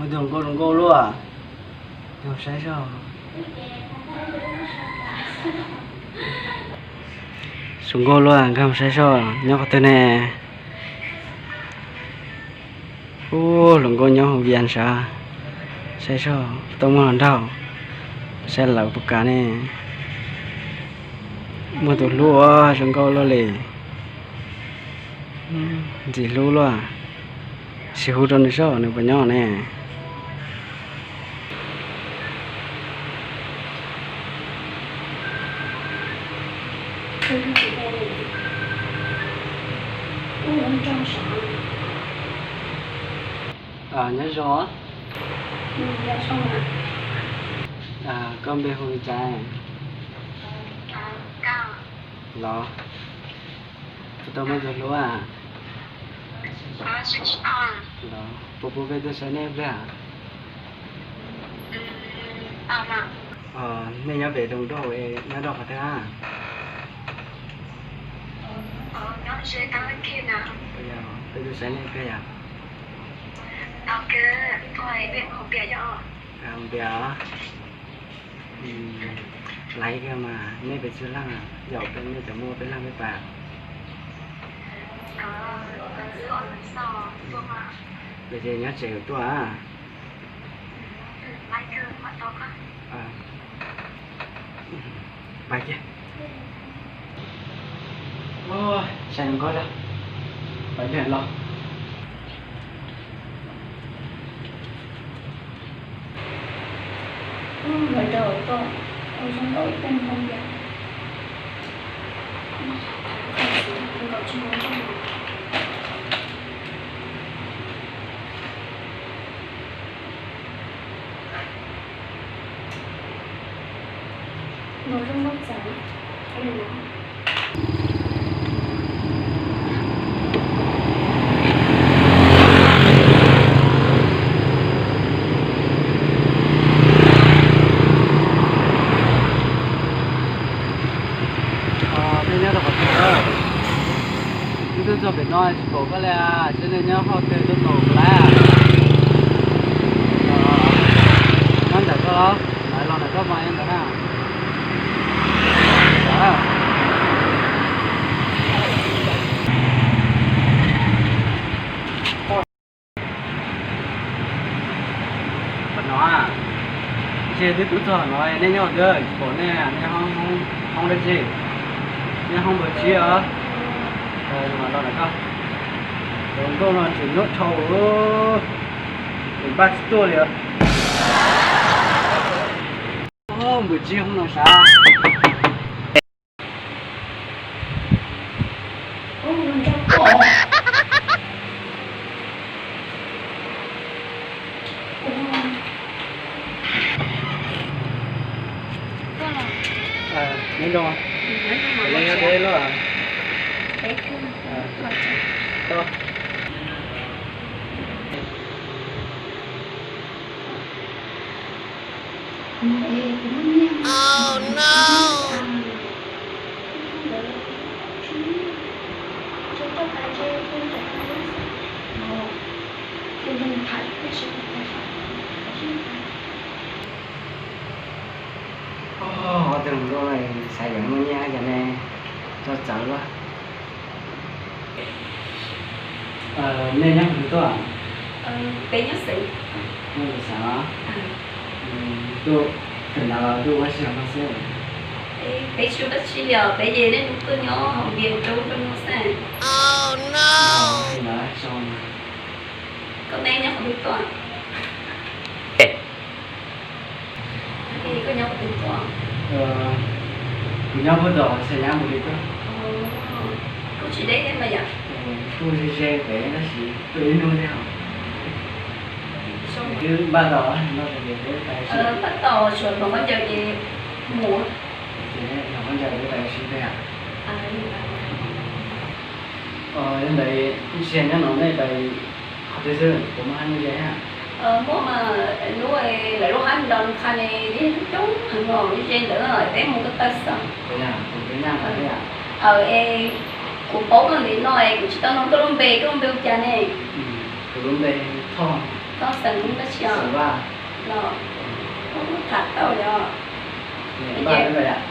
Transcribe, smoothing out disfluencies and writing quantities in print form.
Hồi đường cô luôn à? Đường sai sao? Xuống cô luôn à? Không sai sao? Nhóc có tên nè. Lồng cô nhóc hộp viên sao? Sai sao? Tông mà đâu? Sai là bức cá nè. Mua tụt lúa xuống cô luôn lì. Gì lúa luôn à? Xì hút trong sao? Nếu có nhỏ nè. Nhớ rõ. Con bê hồi trái. Lo. Tụi mới rồi lúa à? Lo. Bố về tôi sẽ nè về à? Nên nhớ về đồng đô ấy, nhớ đọc hả ta? Nó sẽ tăng lên kia nào. Bây giờ, tôi sẽ nè về à? Ok, thôi bên không bia cho. Không bia á? Lấy kia mà, nên về chưa lăng à? Dẫu bên nên phải mua bên lăng với bà. Bây giờ nhớ trẻ của tôi à? Lấy cơ mà tốt á. Bài kia. Ôi, sao không có đâu. Phải về lo. Người đời con xong đổi tên không vậy. Không có chuyên môn trong này. Nó rất mất giá. Cái này nó tôi cho biết nói cổ có lẽ cho nên nhớ họ tiền tôi tổ lại ăn được không? Lại lo này có mai em đó nào? Đó. Bắt nó à? Chị tiếp tục cho nói nên nhau được cổ này nên không được gì nên không được chi ở mà lo này không? Còn cô nó chỉ nhốt trâu mình bắt tôi liền. Buổi chiều không làm sao? Nên đâu à? Lên đây luôn à? Đâu? Oh no! Họ từng rồi xài giống như nha giờ này cho cháu quá. Nên nhắc được tôi à? Bé nhắc sĩ. Nên là sao? Tôi cần nào tôi quá sao không sao? Bé chưa bắt chi liệu, bé về đến lúc tôi nhỏ học viện trốn trong nó sang. Oh no! Đó, xong. Con đang nhắc học được toàn. Có nhau học được toàn. Nhau bây giờ sẽ nhắc một chút. Cô chỉ đấy em mà vậy? Tôi sẽ xe bé nó chỉ tự nuôi theo. Cứ bắt đầu nó sẽ về cái tài xế. Bắt đầu chuẩn mà bây giờ thì mùa. Nó bây giờ cái tài xế thế à? Đến đây xe nó này tại học thế giới của mà anh như vậy hả? Bố mà nuôi lại lúc anh đòn khai này đi trốn hàng ngòn đi trên nữa rồi té một cái tay sầm. Thế à? Thế nào thế à? Của bố con thì nói của chị tao nó có lông bề cha này. Có lông bề thon. có sẵn nó chiều sợ ba rồi không có thật đâu rồi ba cái này ạ